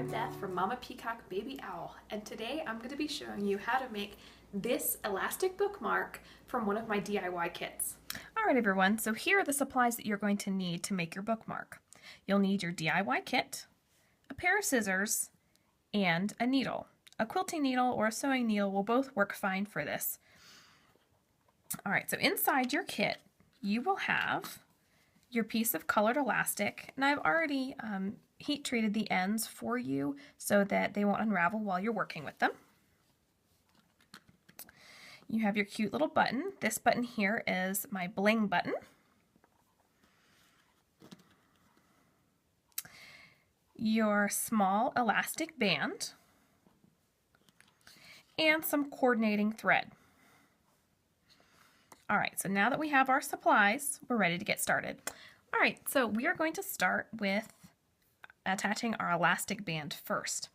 I'm Beth from Mama Peacock Baby Owl, and today I'm going to be showing you how to make this elastic bookmark from one of my DIY kits. Alright everyone, so here are the supplies that you're going to need to make your bookmark. You'll need your DIY kit, a pair of scissors, and a needle. A quilting needle or a sewing needle will both work fine for this. Alright, so inside your kit you will have your piece of colored elastic, and I've already heat treated the ends for you so that they won't unravel while you're working with them. You have your cute little button. This button here is my bling button. Your small elastic band and some coordinating thread. Alright, so now that we have our supplies, we're ready to get started. Alright, so we are going to start with attaching our elastic band first.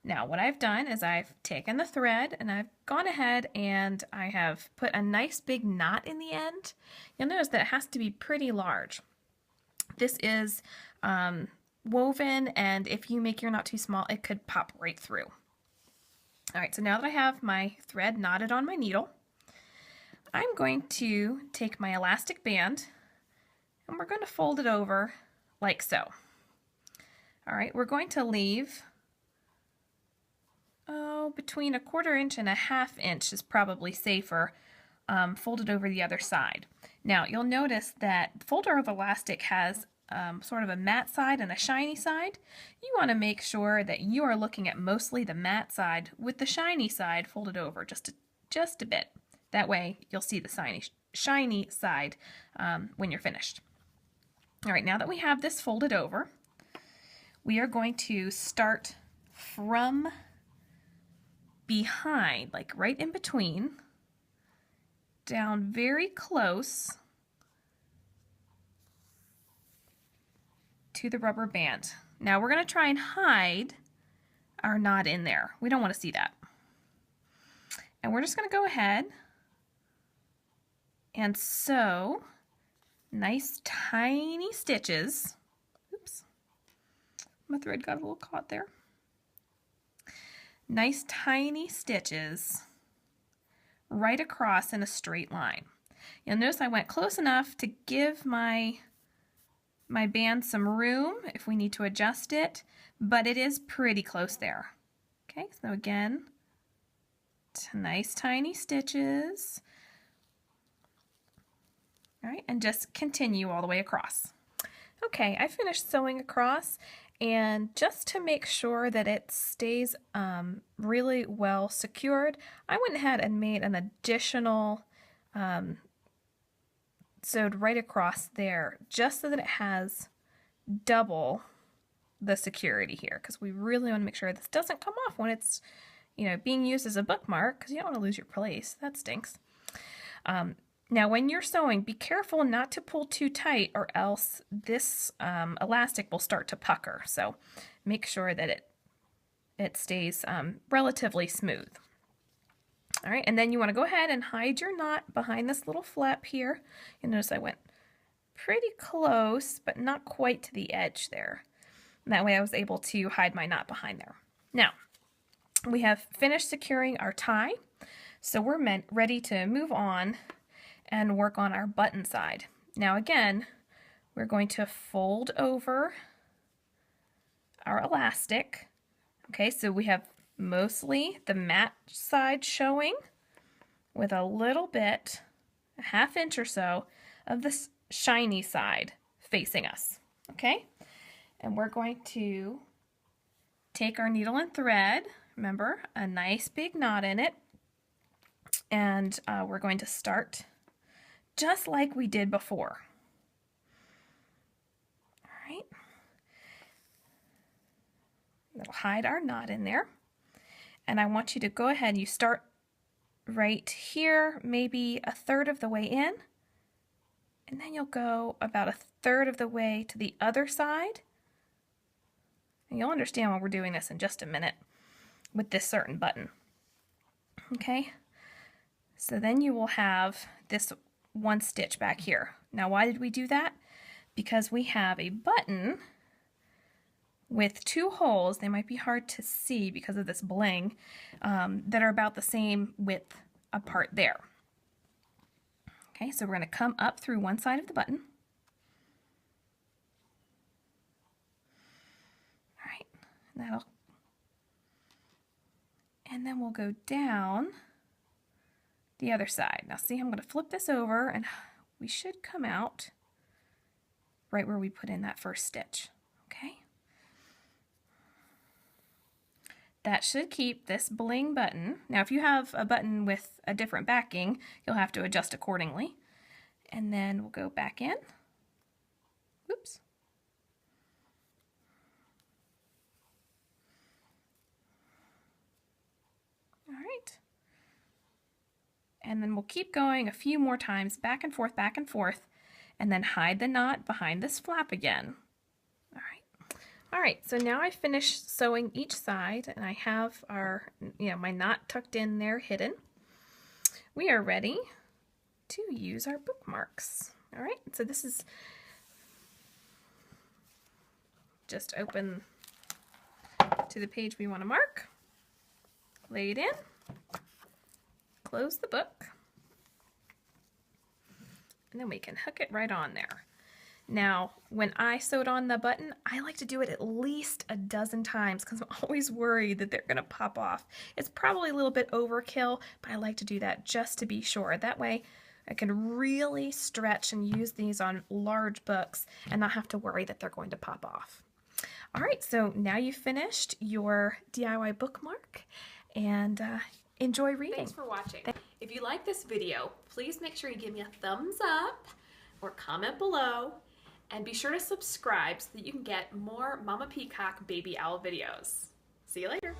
Now what I've done is I've taken the thread and I've gone ahead and I have put a nice big knot in the end. You'll notice that it has to be pretty large. This is woven, and if you make your knot too small, it could pop right through. Alright, so now that I have my thread knotted on my needle, I'm going to take my elastic band and we're going to fold it over like so. Alright, we're going to leave between 1/4 inch and 1/2 inch is probably safer, folded over the other side. Now you'll notice that the folder of elastic has sort of a matte side and a shiny side. You want to make sure that you are looking at mostly the matte side with the shiny side folded over just a bit. That way you'll see the shiny side when you're finished. Alright, now that we have this folded over, we are going to start from behind, like right in between, down very close to the rubber band. Now we're going to try and hide our knot in there. We don't want to see that. And we're just going to go ahead and sew nice tiny stitches. Oops, my thread got a little caught there. Nice tiny stitches right across in a straight line. You'll notice I went close enough to give my band some room if we need to adjust it, but it is pretty close there. Okay, so again, nice tiny stitches. All right, and just continue all the way across. Okay, I finished sewing across, and just to make sure that it stays really well secured, I went ahead and made an additional sewed right across there, just so that it has double the security here, because we really want to make sure this doesn't come off when it's, being used as a bookmark, because you don't want to lose your place. That stinks. Now when you're sewing, be careful not to pull too tight, or else this elastic will start to pucker. So make sure that it stays relatively smooth. All right, and then you want to go ahead and hide your knot behind this little flap here. You'll notice I went pretty close, but not quite to the edge there. And that way I was able to hide my knot behind there. Now, we have finished securing our tie, so we're ready to move on and work on our button side. Now again, we're going to fold over our elastic. Okay, so we have mostly the matte side showing with a little bit, 1/2 inch or so, of this shiny side facing us. Okay, and we're going to take our needle and thread, remember, a nice big knot in it, and we're going to start just like we did before. All right. That'll hide our knot in there. And I want you to go ahead, you start right here, maybe 1/3 of the way in, and then you'll go about 1/3 of the way to the other side. And you'll understand why we're doing this in just a minute with this certain button. Okay, so then you will have this one stitch back here. Now why did we do that? Because we have a button with two holes. They might be hard to see because of this bling, that are about the same width apart there. Okay, so we're going to come up through one side of the button. All right, and then we'll go down the other side. Now see, I'm going to flip this over and we should come out right where we put in that first stitch. Okay. That should keep this bling button. Now if you have a button with a different backing, you'll have to adjust accordingly. And then we'll go back in. Oops. All right. And then we'll keep going a few more times, back and forth, and then hide the knot behind this flap again. All right. All right, so now I finished sewing each side and I have our, my knot tucked in there hidden. We are ready to use our bookmarks. All right, so this is just open to the page we want to mark, lay it in, close the book, and then we can hook it right on there. Now, when I sewed on the button, I like to do it at least a dozen times because I'm always worried that they're going to pop off. It's probably a little bit overkill, but I like to do that just to be sure. That way, I can really stretch and use these on large books and not have to worry that they're going to pop off. All right, so now you've finished your DIY bookmark, and enjoy reading. Thanks for watching. If you like this video, please make sure you give me a thumbs up or comment below, and be sure to subscribe so that you can get more Mama Peacock Baby Owl videos. See you later.